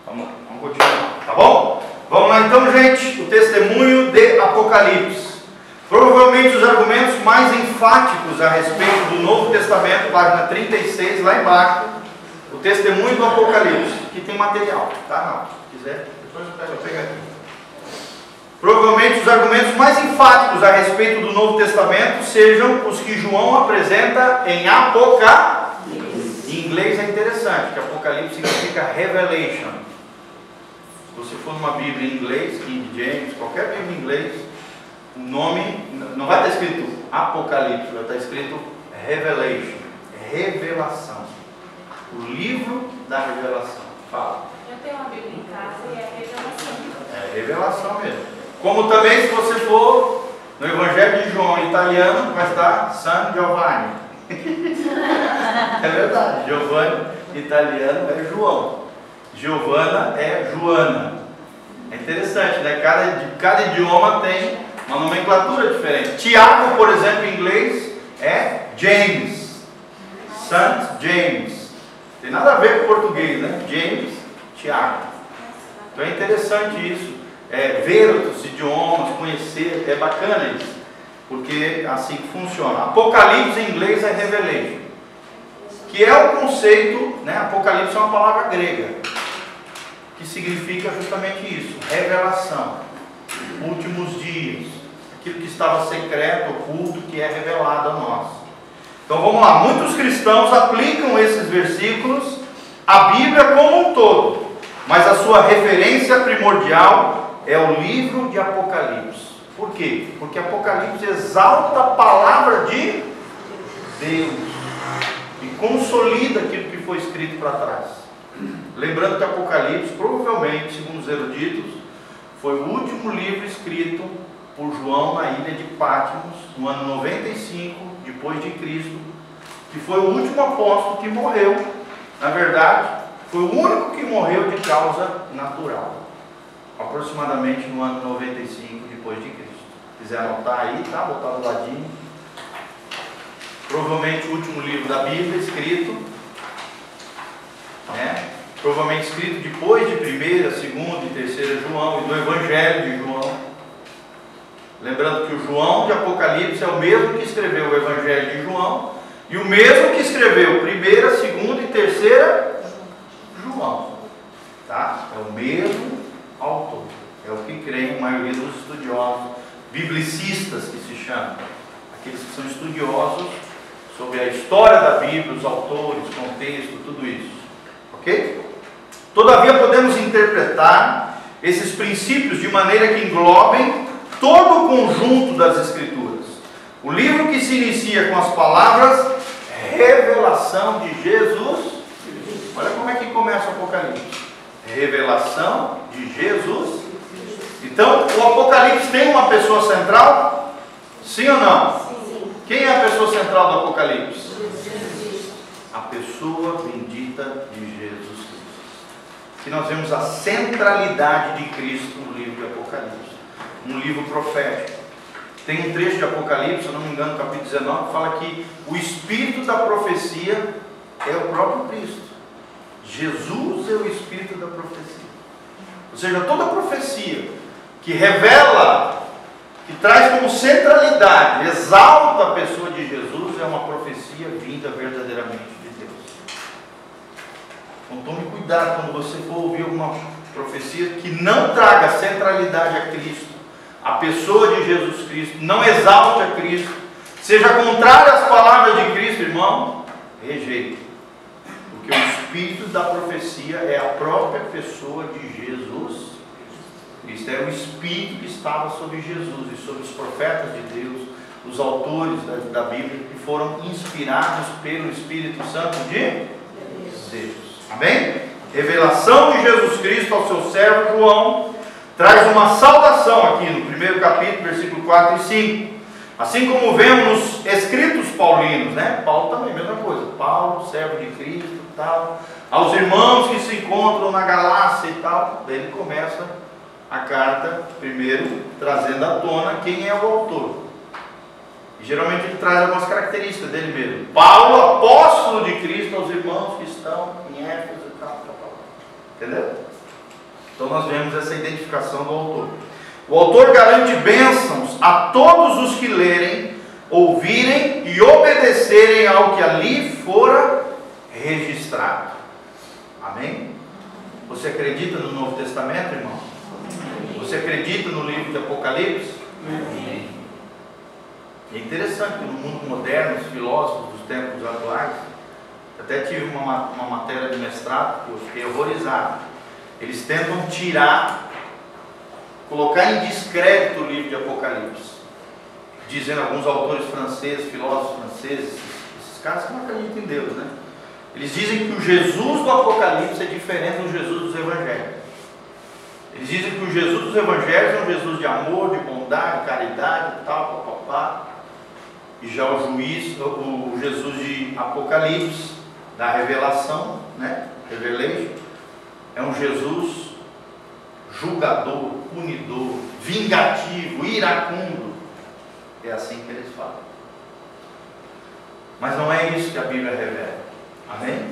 Vamos continuar, tá bom? Vamos lá então, gente, o testemunho de Apocalipse. Provavelmente os argumentos mais enfáticos a respeito do Novo Testamento, página 36, lá embaixo, o testemunho do Apocalipse, que tem material, tá? Se quiser, depois eu pego aqui. Provavelmente os argumentos mais enfáticos a respeito do Novo Testamento sejam os que João apresenta em Apocalipse. Em inglês é interessante, que Apocalipse significa Revelation. Se você for numa Bíblia em inglês, King James, qualquer Bíblia em inglês, o nome não vai estar escrito Apocalipse, vai estar escrito Revelation, revelação, o livro da revelação. Fala. Eu tenho uma Bíblia em casa e é revelação. É revelação mesmo. Como também, se você for no Evangelho de João em italiano, vai estar San Giovanni. É verdade, Giovanni em italiano é João, Giovanna é Joana. É interessante, né? Cada idioma tem uma nomenclatura diferente. Tiago, por exemplo, em inglês é James, Saint James. Tem nada a ver com português, né? James, Tiago. Então é interessante isso. Ver outros idiomas, conhecer, é bacana isso, porque é assim que funciona. Apocalipse em inglês é Revelation, que é o conceito, né? Apocalipse é uma palavra grega, que significa justamente isso, revelação, últimos dias, aquilo que estava secreto, oculto, que é revelado a nós. Então vamos lá, muitos cristãos aplicam esses versículos à Bíblia como um todo, mas a sua referência primordial é o livro de Apocalipse. Por quê? Porque Apocalipse exalta a palavra de Deus e consolida aquilo que foi escrito para trás. Lembrando que Apocalipse, provavelmente, segundo os eruditos, foi o último livro escrito por João na ilha de Patmos, no ano 95 depois de Cristo, que foi o último apóstolo que morreu. Na verdade, foi o único que morreu de causa natural, aproximadamente no ano 95 depois de Cristo. Se quiser anotar aí, tá? Botar do ladinho. Provavelmente o último livro da Bíblia escrito, né? Provavelmente escrito depois de 1ª, 2ª e 3ª João e do Evangelho de João. Lembrando que o João de Apocalipse é o mesmo que escreveu o Evangelho de João e o mesmo que escreveu 1ª, 2ª e 3ª João, tá? É o mesmo autor, é o que creem a maioria dos estudiosos, biblicistas que se chamam, aqueles que são estudiosos sobre a história da Bíblia, os autores, contexto, tudo isso, ok? Todavia podemos interpretar esses princípios de maneira que englobem todo o conjunto das Escrituras. O livro que se inicia com as palavras revelação de Jesus, olha como é que começa o Apocalipse. Revelação de Jesus. Então, o Apocalipse tem uma pessoa central? Sim ou não? Sim. Quem é a pessoa central do Apocalipse? A pessoa bendita de Jesus Cristo. Que nós vemos a centralidade de Cristo no livro de Apocalipse. Um livro profético. Tem um trecho de Apocalipse, se eu não me engano, no capítulo 19, que fala que o espírito da profecia é o próprio Cristo. Jesus é o espírito da profecia. Ou seja, toda profecia que revela, que traz como centralidade, exalta a pessoa de Jesus, é uma profecia vinda verdadeiramente de Deus. Então tome cuidado quando você for ouvir alguma profecia que não traga centralidade a Cristo, a pessoa de Jesus Cristo, não exalte a Cristo, seja contrária às palavras de Cristo, irmão, rejeite. Porque o espírito da profecia é a própria pessoa de Jesus Cristo. É o espírito que estava sobre Jesus e sobre os profetas de Deus, os autores da Bíblia, que foram inspirados pelo Espírito Santo de Deus. Amém? Revelação de Jesus Cristo ao seu servo João traz uma saudação aqui no 1º capítulo, versículo 4 e 5. Assim como vemos nos escritos paulinos, né? Paulo também, mesma coisa. Paulo, servo de Cristo e tal. Aos irmãos que se encontram na Galácia e tal. Daí ele começa a carta, primeiro, trazendo à tona quem é o autor. E geralmente ele traz algumas características dele mesmo. Paulo, apóstolo de Cristo, aos irmãos que estão em Éfeso e tal. Entendeu? Então nós vemos essa identificação do autor. O autor garante bênçãos a todos os que lerem, ouvirem e obedecerem ao que ali fora registrado. Amém? Você acredita no Novo Testamento, irmão? Você acredita no livro de Apocalipse? Amém. É interessante que no mundo moderno, os filósofos dos tempos atuais, até tive uma matéria de mestrado que eu fiquei horrorizado. Eles tentam colocar em descrédito o livro de Apocalipse, dizendo alguns autores franceses, filósofos franceses, esses caras que não acreditam em Deus, né? Eles dizem que o Jesus do Apocalipse é diferente do Jesus dos Evangelhos. Eles dizem que o Jesus dos Evangelhos é um Jesus de amor, de bondade, caridade, tal, papapá. E já o Jesus de Apocalipse, da revelação, né? Revelation, é um Jesus julgador, punidor, vingativo, iracundo. É assim que eles falam. Mas não é isso que a Bíblia revela. Amém?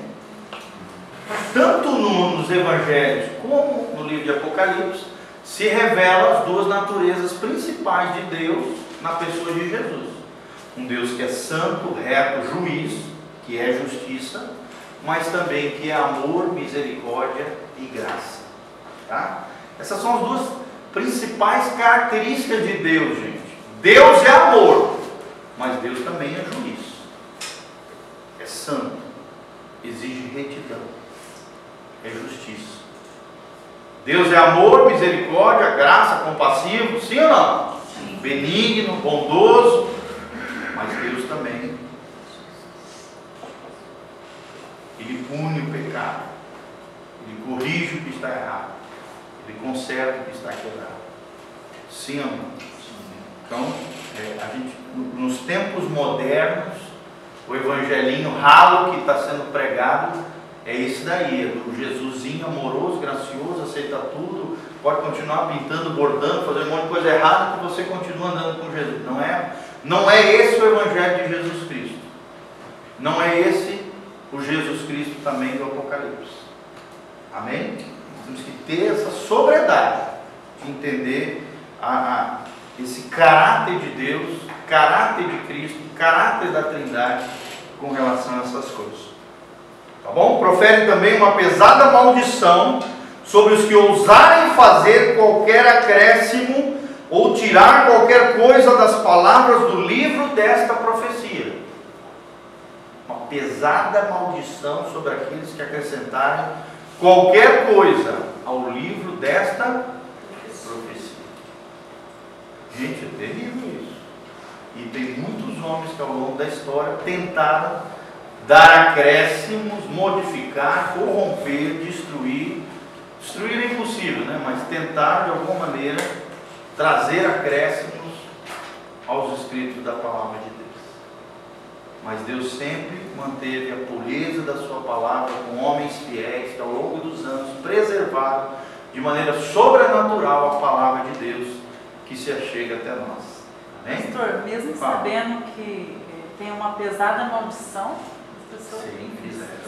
Tanto nos Evangelhos como no livro de Apocalipse se revelam as duas naturezas principais de Deus na pessoa de Jesus. Um Deus que é santo, reto, juiz, que é justiça, mas também que é amor, misericórdia e graça. Tá? Essas são as duas principais características de Deus, gente. Deus é amor, mas Deus também é juiz. É santo, exige retidão, é justiça. Deus é amor, misericórdia, graça, compassivo, sim ou não? Sim. Benigno, bondoso, mas Deus também, Ele pune o pecado, Ele corrige o que está errado, Ele conserta o que está quebrado. Sim ou não? Então, nos tempos modernos, o evangelinho ralo que está sendo pregado é esse daí, é do Jesusinho amoroso, gracioso, aceita tudo, pode continuar pintando, bordando, fazendo um monte de coisa errada, que você continua andando com Jesus. Não é esse o evangelho de Jesus Cristo. Não é esse o Jesus Cristo também do Apocalipse. Amém? Temos que ter essa sobriedade de entender esse caráter de Deus, caráter de Cristo, caráter da Trindade com relação a essas coisas. Tá bom? Profere também uma pesada maldição sobre os que ousarem fazer qualquer acréscimo ou tirar qualquer coisa das palavras do livro desta profecia. Uma pesada maldição sobre aqueles que acrescentarem qualquer coisa ao livro desta profecia. Gente, é terrível isso. E tem muitos homens que ao longo da história tentaram dar acréscimos, modificar, corromper, destruir. Destruir é impossível, né? Mas tentar de alguma maneira trazer acréscimos aos escritos da palavra de Deus. Mas Deus sempre manteve a pureza da sua palavra com homens fiéis que ao longo dos anos preservaram de maneira sobrenatural a palavra de Deus que se achega até nós. Amém? Pastor, mesmo sabendo que tem uma pesada maldição, as pessoas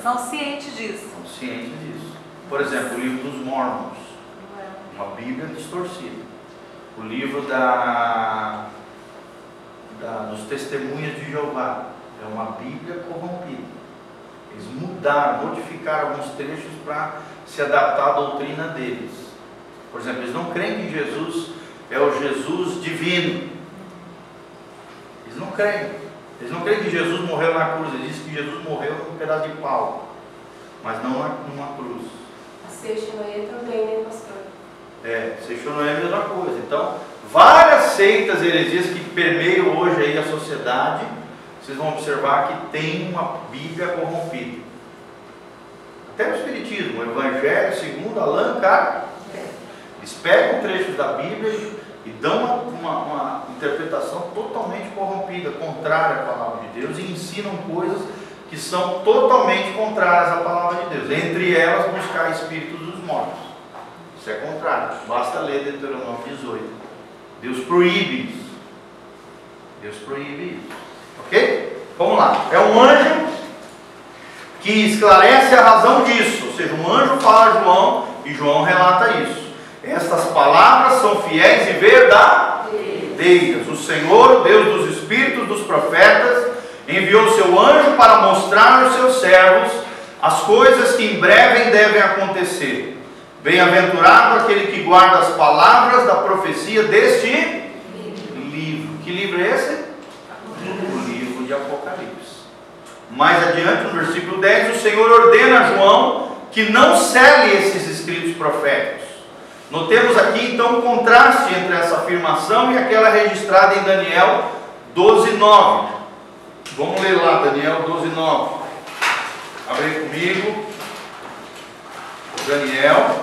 são cientes disso. São cientes disso. Por exemplo, o livro dos Mormons, uma Bíblia distorcida. O livro dos Testemunhas de Jeová, é uma Bíblia corrompida. Eles mudaram, modificaram alguns trechos para se adaptar à doutrina deles. Por exemplo, eles não creem que Jesus é o Jesus divino. Eles não creem. Eles não creem que Jesus morreu na cruz. Eles dizem que Jesus morreu num pedaço de pau, mas não numa cruz. A Seixonoye também, né, pastor? Seixonoye é a mesma coisa. Então, várias seitas, heresias que permeiam hoje aí a sociedade, vocês vão observar que tem uma Bíblia corrompida. Até no Espiritismo, o Evangelho segundo Allan Kardec. Eles pegam trechos da Bíblia e dão uma interpretação totalmente corrompida, contrária à palavra de Deus, e ensinam coisas que são totalmente contrárias à palavra de Deus. Entre elas, buscar espíritos dos mortos. Isso é contrário. Basta ler Deuteronômio 18. Deus proíbe isso. Deus proíbe isso. Ok? Vamos lá. É um anjo que esclarece a razão disso. Ou seja, um anjo fala a João e João relata isso. Estas palavras são fiéis e verdadeiras. O Senhor, o Deus dos Espíritos dos profetas, enviou seu anjo para mostrar aos seus servos as coisas que em breve devem acontecer. Bem-aventurado aquele que guarda as palavras da profecia deste livro. Que livro é esse? O livro de Apocalipse. Mais adiante, no versículo 10, o Senhor ordena a João que não cele esses escritos proféticos. Notemos aqui então um contraste entre essa afirmação e aquela registrada em Daniel 12:9. Vamos ler lá, Daniel 12:9. Abre comigo. Daniel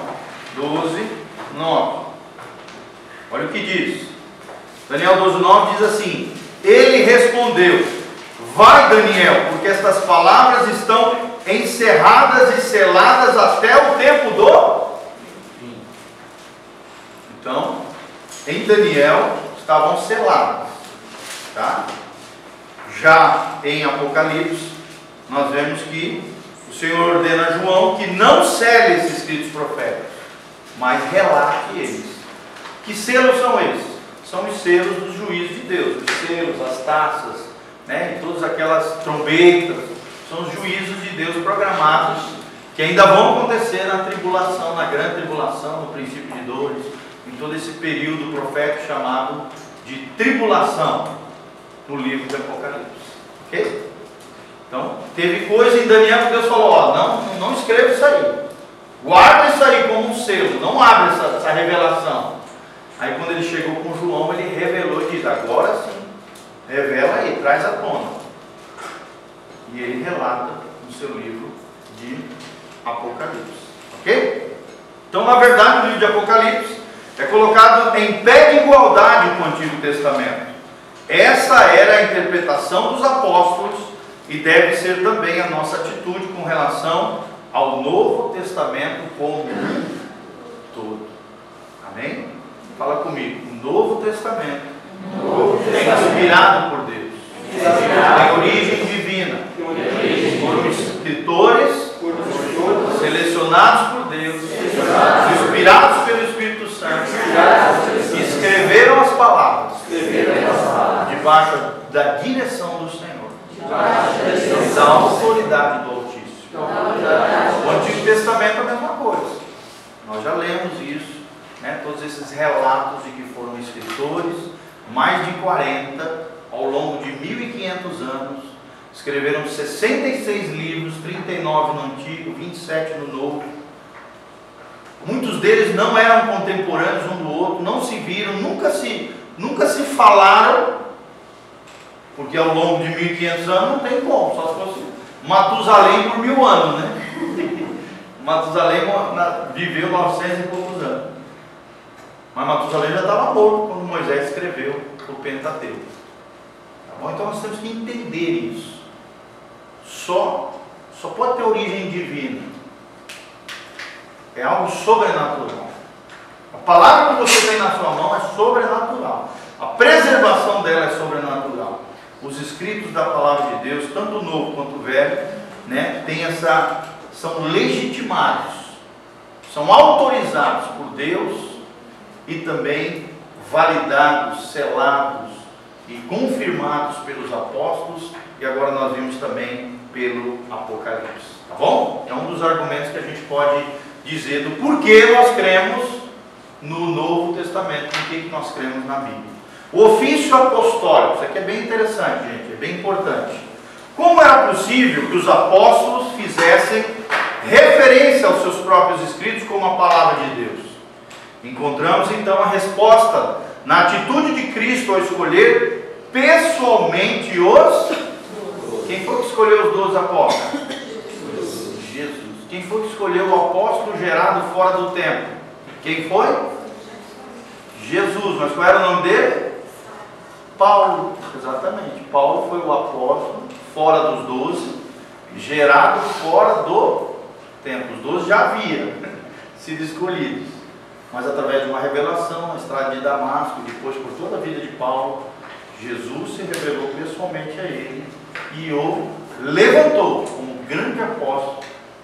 12:9. Olha o que diz. Daniel 12:9 diz assim: ele respondeu: vai, Daniel, porque estas palavras estão encerradas e seladas até o tempo do fim. Então, em Daniel estavam seladas, tá? Já em Apocalipse, nós vemos que o Senhor ordena a João que não cele esses escritos proféticos, mas relate eles. Que selos são esses? São os selos dos juízos de Deus, os selos, as taças, né? E todas aquelas trombetas, são os juízos de Deus programados, que ainda vão acontecer na tribulação, na grande tribulação, no princípio de dores, em todo esse período profético chamado de tribulação, no livro de Apocalipse. Ok? Então, teve coisa em Daniel que Deus falou: ó, não escreva isso aí, guarda isso aí como um selo, não abre essa revelação. Aí quando ele chegou com João, ele revelou e diz: agora sim, revela aí, traz à tona. E ele relata no seu livro de Apocalipse. Ok? Então, na verdade, o livro de Apocalipse é colocado em pé de igualdade com o Antigo Testamento. Essa era a interpretação dos apóstolos e deve ser também a nossa atitude com relação ao Novo Testamento como um todo. Amém? Fala comigo. O Novo Testamento é inspirado por Deus. Tem origem divina. Foram escritores selecionados por Deus, inspirados pelo Espírito Santo, que escreveram as palavras debaixo da direção do Senhor, da autoridade do Altíssimo. O Antigo Testamento é a mesma coisa. Nós já lemos isso, né? Todos esses relatos de que foram escritores, mais de 40 ao longo de 1500 anos, escreveram 66 livros, 39 no Antigo, 27 no Novo. Muitos deles não eram contemporâneos um do outro, não se viram, nunca se falaram, porque ao longo de 1500 anos não tem como, só se fosse Matusalém por 1000 anos, né? Matusalém viveu 900 e poucos anos. Mas Matusalém já estava morto quando Moisés escreveu o Pentateuco. Tá bom? Então nós temos que entender isso. Só pode ter origem divina. É algo sobrenatural. A palavra que você tem na sua mão é sobrenatural. A preservação dela é sobrenatural. Os escritos da palavra de Deus, tanto o Novo quanto o Velho, né, são legitimados, são autorizados por Deus e também validados, selados e confirmados pelos apóstolos, e agora nós vimos também pelo Apocalipse. Tá bom? É um dos argumentos que a gente pode dizer do porquê nós cremos no Novo Testamento, por que nós cremos na Bíblia. O ofício apostólico, isso aqui é bem interessante, gente, é bem importante. Como era possível que os apóstolos fizessem referência aos seus próprios escritos como a palavra de Deus? Encontramos então a resposta na atitude de Cristo ao escolher pessoalmente os... Quem foi que escolheu os 12 apóstolos? Jesus. Quem foi que escolheu o apóstolo gerado fora do templo? Quem foi? Jesus. Mas qual era o nome dele? Paulo. Exatamente. Paulo foi o apóstolo fora dos 12, gerado fora do templo. Os 12 já haviam sido escolhidos, mas através de uma revelação na estrada de Damasco, depois por toda a vida de Paulo, Jesus se revelou pessoalmente a ele e o levantou como grande apóstolo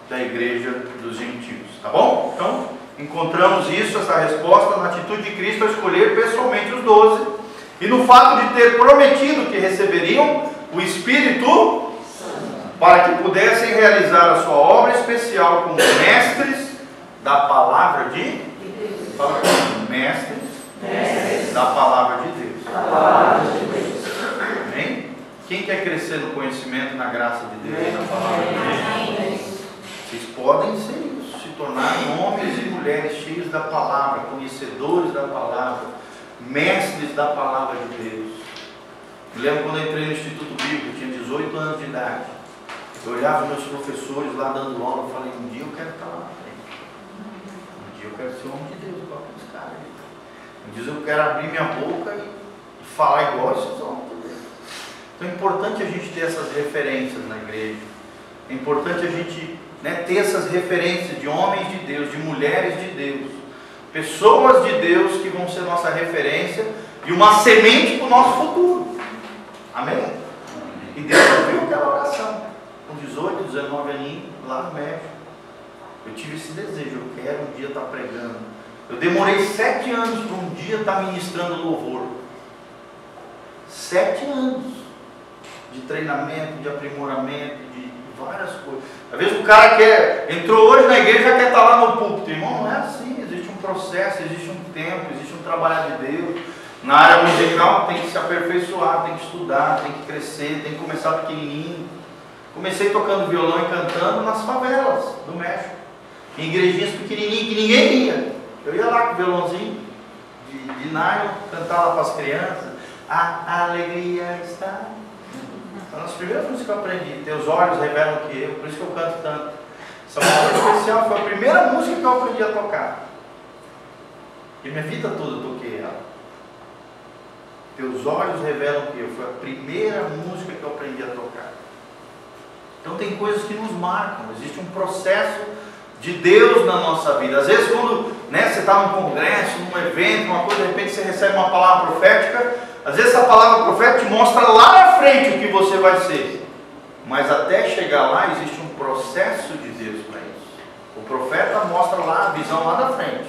da igreja dos gentios. Tá bom? Então, encontramos isso, essa resposta, na atitude de Cristo ao escolher pessoalmente os 12 e no fato de ter prometido que receberiam o Espírito para que pudessem realizar a sua obra especial como mestres da palavra de Deus. Mestres da palavra de Deus. Amém? Quem quer crescer no conhecimento e na graça de Deus e na palavra de Deus? Vocês podem ser isso, se tornar homens e mulheres cheios da palavra, conhecedores da palavra, mestres da palavra de Deus. Me lembro quando eu entrei no Instituto Bíblico, eu tinha 18 anos de idade. Eu olhava meus professores lá dando aula, eu falei, um dia eu quero estar lá na frente. Um dia eu quero ser homem de Deus, igual aqueles caras aí. Um dia eu quero abrir minha boca e falar igual esses homens de Deus. Então é importante a gente ter essas referências na igreja. É importante a gente ter essas referências de homens de Deus, de mulheres de Deus. Pessoas de Deus que vão ser nossa referência e uma semente para o nosso futuro. Amém? E Deus ouviu aquela oração. Com 18, 19 aninhos, lá no México. Eu tive esse desejo, eu quero um dia estar pregando. Eu demorei 7 anos para um dia estar ministrando louvor. 7 anos de treinamento, de aprimoramento, de várias coisas. Às vezes o cara entrou hoje na igreja e já quer estar lá no púlpito. Irmão, não é assim, existe um processo, existe um tempo, existe um trabalho de Deus. Na área musical tem que se aperfeiçoar, tem que estudar, tem que crescer, tem que começar pequenininho. Comecei tocando violão e cantando nas favelas do México, em igrejinhas pequenininhas que ninguém ia. Eu ia lá com o violãozinho de nylon, cantar lá para as crianças. A alegria está. Uma das primeiras músicas que eu aprendi. Teus olhos revelam que eu, por isso que eu canto tanto. Essa música especial foi a primeira música que eu aprendi a tocar. E minha vida toda eu toquei ela. Teus olhos revelam que eu, foi a primeira música que eu aprendi a tocar. Então tem coisas que nos marcam, existe um processo de Deus na nossa vida. Às vezes quando você está num congresso, num evento, uma coisa, de repente você recebe uma palavra profética, às vezes essa palavra profética te mostra lá na frente o que você vai ser. Mas até chegar lá existe um processo de Deus para isso. O profeta mostra lá a visão lá da frente.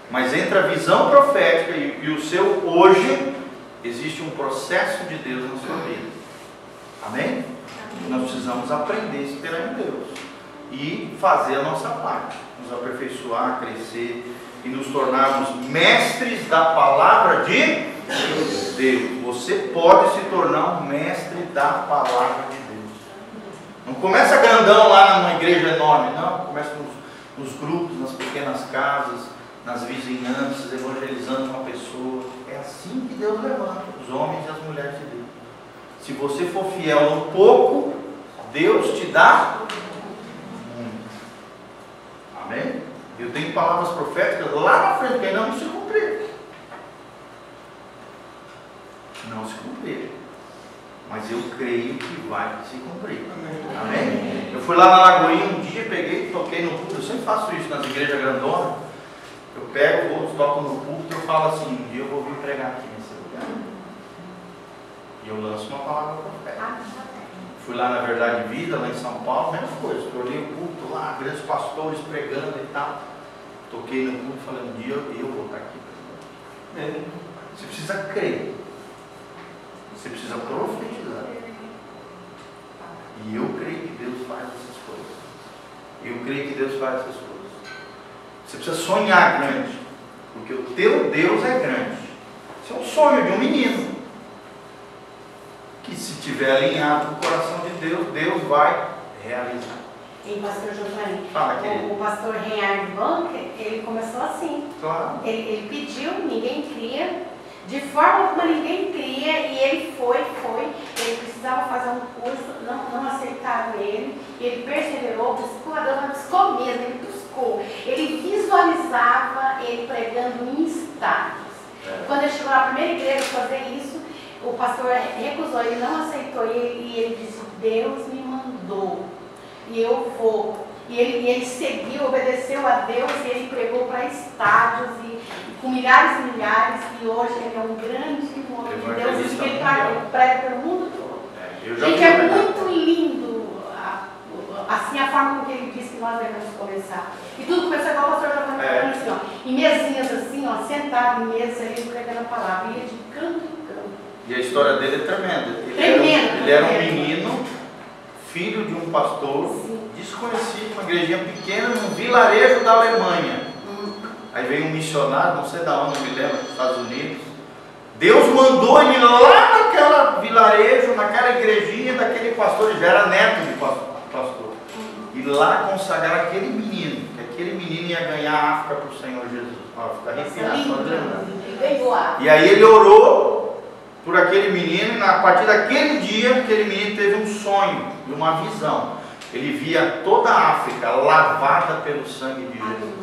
Mas entre a visão profética e o seu hoje, existe um processo de Deus na sua vida. Amém? Nós precisamos aprender a esperar em Deus e fazer a nossa parte, nos aperfeiçoar, crescer e nos tornarmos mestres da palavra de Deus. Você pode se tornar um mestre da palavra de Deus. Não começa grandão lá numa igreja enorme, não. Começa nos grupos, nas pequenas casas, nas vizinhanças, evangelizando uma pessoa. É assim que Deus levanta os homens e as mulheres de Deus. Se você for fiel no pouco, Deus te dá muito. Amém? Eu tenho palavras proféticas lá na frente que ainda não se cumpriram. Não se cumpriram. Mas eu creio que vai se cumprir. Amém? Eu fui lá na Lagoinha um dia, peguei, toquei no púlpito. Eu sempre faço isso nas igrejas grandonas. Eu pego, vou, toco no púlpito e eu falo assim, um dia eu vou vir pregar aqui nesse lugar. E eu lanço uma palavra profética. Fui lá na Verdade e Vida, lá em São Paulo, mesma coisa. Eu olhei o púlpito lá, grandes pastores pregando e tal. Toquei no púlpito e falei, um dia eu vou estar aqui. Você precisa crer. Você precisa profetizar. E eu creio que Deus faz essas coisas. Eu creio que Deus faz essas coisas. Você precisa sonhar grande. Porque o teu Deus é grande. Isso é um sonho de um menino. Que se estiver alinhado com o coração de Deus, Deus vai realizar. E pastor Giovanni, Fala, o pastor Reinhard Bunker, ele começou assim. Claro. Ele pediu, ninguém cria, de forma como ninguém cria, e ele foi, ele precisava fazer um curso, não aceitaram ele, e ele perseverou, buscou a Deus, mas buscou mesmo, ele buscou. Ele visualizava ele pregando em estádios. Quando ele chegou na primeira igreja fazer isso, o pastor recusou, ele não aceitou, e ele disse, Deus me mandou, e eu vou. E ele seguiu, obedeceu a Deus, e ele pregou para estádios, e com milhares e milhares, e hoje ele é um grande homem de Deus, e ele prega pelo mundo todo. Gente, é muito lindo, assim, a forma como ele disse que nós devemos começar. E tudo começou igual o pastor Giovanni falando, sentado em mesa ali pregando a palavra, ia de canto em canto. E a história dele é tremenda. Ele era um menino, filho de um pastor, desconhecido, uma igrejinha pequena, num vilarejo da Alemanha. Aí veio um missionário, não sei de onde, não me lembro, dos Estados Unidos. Deus mandou ele lá naquela vilarejo, naquela igrejinha daquele pastor, ele já era neto de pastor. E lá consagrar aquele menino, que aquele menino ia ganhar a África para o Senhor Jesus. Ó, fica arrepiado, só de lembrar. E aí ele orou por aquele menino, e a partir daquele dia, aquele menino teve um sonho e uma visão. Ele via toda a África lavada pelo sangue de Jesus.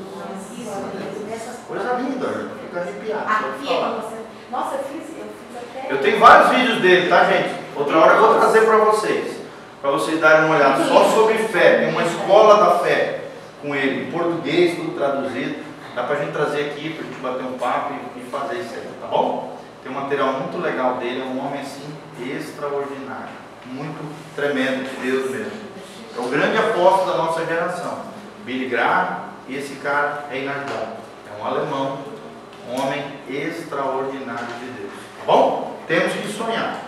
Coisa linda, fica arrepiado. Nossa, eu fiz até... Eu tenho vários vídeos dele, tá, gente? Outra hora eu vou trazer para vocês darem uma olhada só sobre fé. Tem uma escola da fé com ele, em português, tudo traduzido. Dá pra gente trazer aqui, pra gente bater um papo e fazer isso aí, tá bom? Tem um material muito legal dele, é um homem assim extraordinário, muito tremendo de Deus mesmo. É o grande apóstolo da nossa geração, Billy Graham, e esse cara é Reinhard. É um alemão, um homem extraordinário de Deus, tá bom? Temos que sonhar,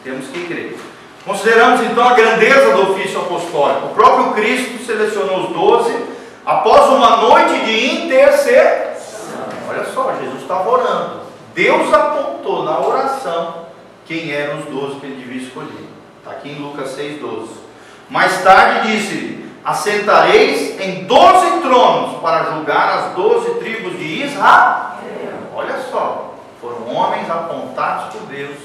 temos que crer. Consideramos então a grandeza do ofício apostólico. O próprio Cristo selecionou os 12 após uma noite de intercessão. Olha só, Jesus estava orando. Deus apontou na oração quem eram os 12 que ele devia escolher. Está aqui em Lucas 6,12. Mais tarde disse-lhe: assentareis em 12 tronos para julgar as 12 tribos de Israel. Olha só, foram homens apontados por Deus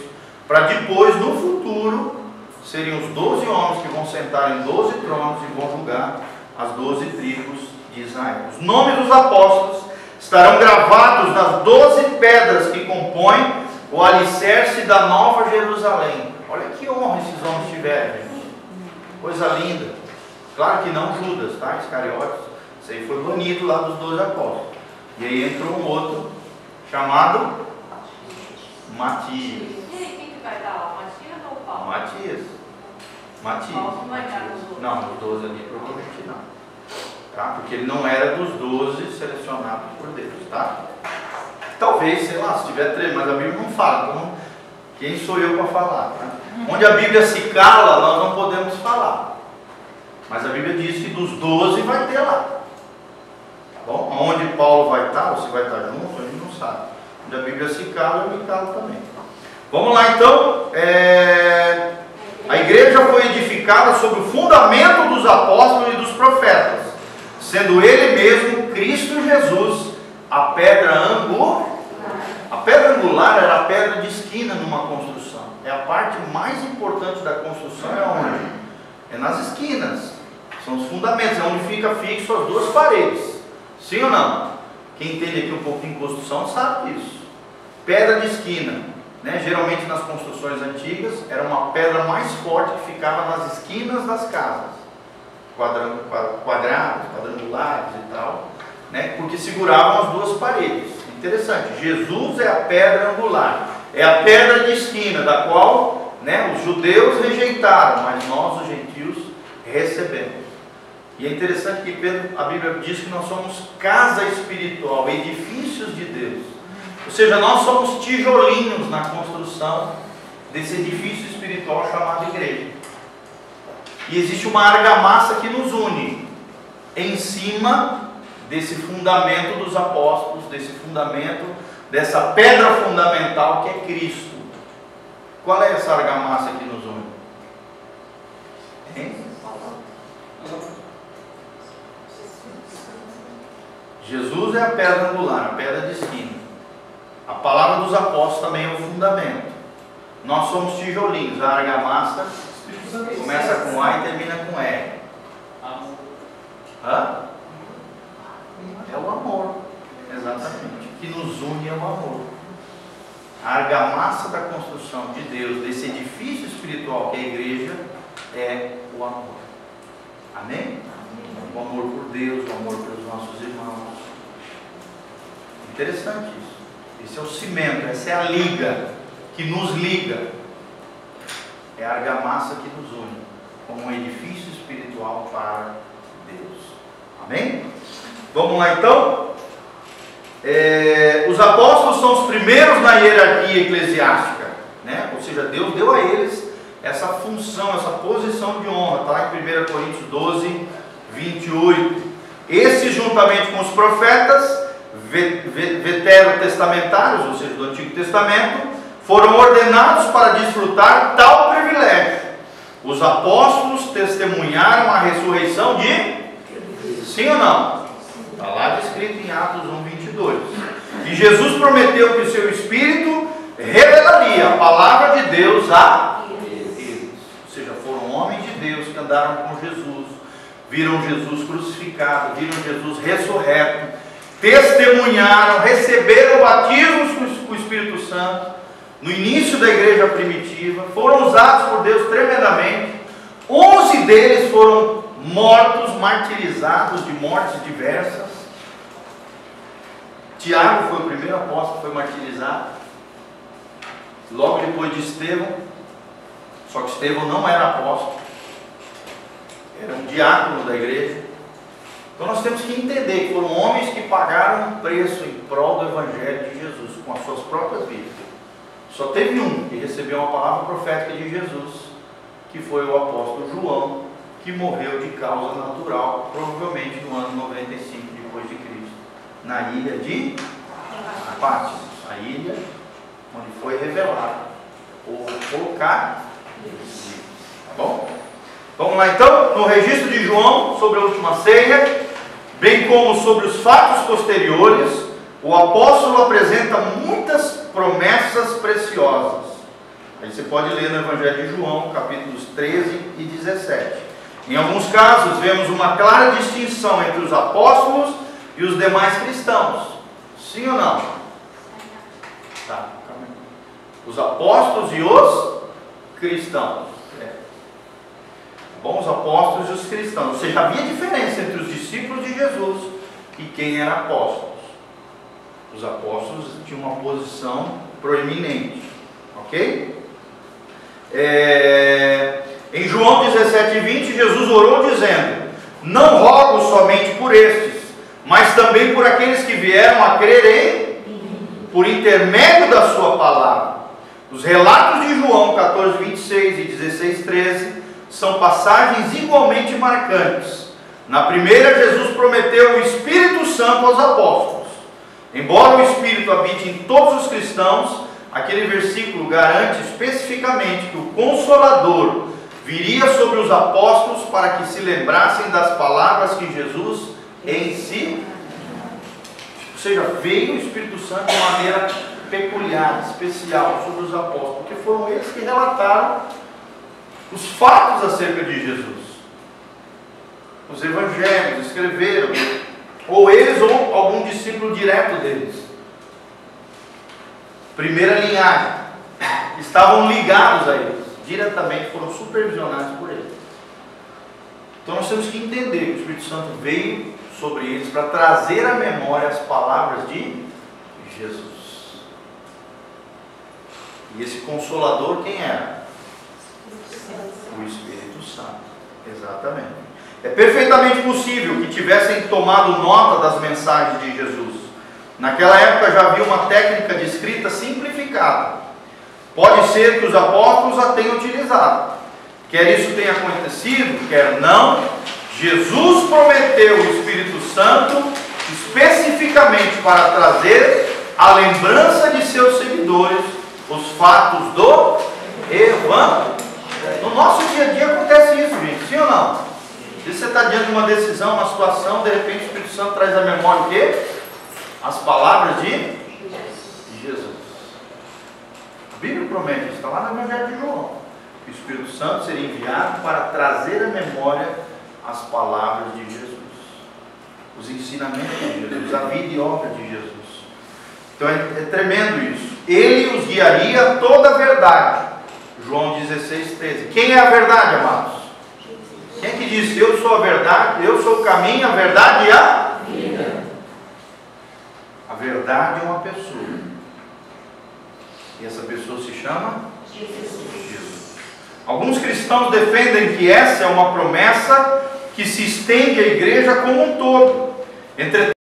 para depois, no futuro, seriam os 12 homens que vão sentar em 12 tronos e vão julgar as 12 tribos de Israel. Os nomes dos apóstolos estarão gravados nas 12 pedras que compõem o alicerce da Nova Jerusalém. Olha que honra esses homens tiveram, gente. Coisa linda. Claro que não Judas, tá? Iscariotes. Isso aí foi banido lá dos 12 apóstolos. E aí entrou um outro chamado Matias. E aí, quem que vai dar lá? Matias ou Paulo? Matias. Paulo não vai dar nos outros. Não, os 12 ali provavelmente não. Tá? Porque ele não era dos 12 selecionados por Deus, tá? Talvez, sei lá, se tiver 3, mas a Bíblia não fala, então quem sou eu para falar, tá? Onde a Bíblia se cala, nós não podemos falar. Mas a Bíblia diz que dos 12 vai ter lá. Tá bom? Onde Paulo vai estar, ou se vai estar junto, a gente não sabe. Onde a Bíblia se cala, eu me calo também. Vamos lá então. A igreja foi edificada sobre o fundamento dos apóstolos e dos profetas, sendo ele mesmo, Cristo Jesus, a pedra angular. A pedra angular era a pedra de esquina numa construção. É a parte mais importante da construção, é onde? É nas esquinas. São os fundamentos, é onde fica fixo as duas paredes. Sim ou não? Quem entende aqui um pouquinho de construção sabe disso. Pedra de esquina, né? Geralmente nas construções antigas era uma pedra mais forte que ficava nas esquinas das casas, quadrados, quadrangulares e tal, né? Porque seguravam as duas paredes. Interessante, Jesus é a pedra angular, é a pedra de esquina, da qual, né, os judeus rejeitaram, mas nós, os gentios, recebemos. E é interessante que a Bíblia diz que nós somos casa espiritual, edifícios de Deus. Ou seja, nós somos tijolinhos na construção desse edifício espiritual chamado igreja. E existe uma argamassa que nos une em cima desse fundamento dos apóstolos, desse fundamento, dessa pedra fundamental que é Cristo. Qual é essa argamassa que nos une? Hein? Jesus é a pedra angular, a pedra de esquina. A palavra dos apóstolos também é o fundamento. Nós somos tijolinhos. A argamassa começa com A e termina com R. Hã? É o amor. Exatamente. O que nos une é o amor. A argamassa da construção de Deus, desse edifício espiritual que é a igreja, é o amor. Amém? O amor por Deus, o amor pelos nossos irmãos. Interessante isso. Esse é o cimento, essa é a liga que nos liga. É a argamassa que nos une como um edifício espiritual para Deus. Amém? Vamos lá então. Os apóstolos são os primeiros na hierarquia eclesiástica, né? Ou seja, Deus deu a eles essa função, essa posição de honra. Está lá em 1 Coríntios 12, 28. Esses, juntamente com os profetas veterotestamentários, ou seja, do Antigo Testamento, foram ordenados para desfrutar tal privilégio. Os apóstolos testemunharam a ressurreição de... Sim ou não? Está lá descrito em Atos 1, 22. E Jesus prometeu que o seu Espírito revelaria a palavra de Deus a eles. Ou seja, foram homens de Deus que andaram com Jesus, viram Jesus crucificado, viram Jesus ressurreto, testemunharam, receberam o batismo com o Espírito Santo no início da igreja primitiva, foram usados por Deus tremendamente. 11 deles foram mortos, martirizados de mortes diversas. Tiago foi o primeiro apóstolo que foi martirizado, logo depois de Estevão. Só que Estevão não era apóstolo, era um diácono da igreja. Então nós temos que entender que foram homens que pagaram um preço em prol do Evangelho de Jesus, com as suas próprias vidas. Só teve um que recebeu uma palavra profética de Jesus, que foi o apóstolo João, que morreu de causa natural, provavelmente no ano 95 depois de Cristo, na ilha de Patmos, a ilha onde foi revelado o Apocalipse. Tá bom? Vamos lá então, no registro de João sobre a última ceia, bem como sobre os fatos posteriores, o apóstolo apresenta muitas promessas preciosas. Aí você pode ler no Evangelho de João, capítulos 13 e 17. Em alguns casos, vemos uma clara distinção entre os apóstolos e os demais cristãos. Sim ou não? Tá. Os apóstolos e os cristãos. Bom, os apóstolos e os cristãos. Ou seja, havia diferença entre os discípulos de Jesus e quem era apóstolos. Os apóstolos tinham uma posição proeminente. Ok? Em João 17, 20, Jesus orou dizendo: não rogo somente por estes, mas também por aqueles que vieram a crer por intermédio da sua palavra. Os relatos de João 14, 26 e 16, 13 são passagens igualmente marcantes. Na primeira, Jesus prometeu o Espírito Santo aos apóstolos. Embora o Espírito habite em todos os cristãos, aquele versículo garante especificamente que o Consolador viria sobre os apóstolos para que se lembrassem das palavras que Jesus em si. Ou seja, veio o Espírito Santo de maneira peculiar, especial sobre os apóstolos, porque foram eles que relataram os fatos acerca de Jesus. Os evangelhos escreveram, ou eles ou algum discípulo direto deles. Primeira linhagem, estavam ligados a eles, diretamente foram supervisionados por eles. Então nós temos que entender que o Espírito Santo veio sobre eles para trazer à memória as palavras de Jesus. E esse Consolador quem era? O Espírito Santo. Exatamente. É perfeitamente possível que tivessem tomado nota das mensagens de Jesus. Naquela época já havia uma técnica de escrita simplificada. Pode ser que os apóstolos a tenham utilizado. Quer isso tenha acontecido, quer não, Jesus prometeu o Espírito Santo especificamente para trazer à lembrança de seus seguidores os fatos do Evangelho. No nosso dia a dia acontece isso, gente, sim ou não? Se você está diante de uma decisão, uma situação, de repente o Espírito Santo traz à memória o quê? As palavras de Jesus. A Bíblia promete, isso está lá no Evangelho de João, que o Espírito Santo seria enviado para trazer à memória as palavras de Jesus, os ensinamentos de Jesus, a vida e obra de Jesus. Então é tremendo isso. Ele os guiaria a toda a verdade. João 16, 13. Quem é a verdade, amados? Quem é que diz: eu sou a verdade, eu sou o caminho, a verdade e a vida? A verdade é uma pessoa. E essa pessoa se chama Jesus. Alguns cristãos defendem que essa é uma promessa que se estende à igreja como um todo. Entretanto,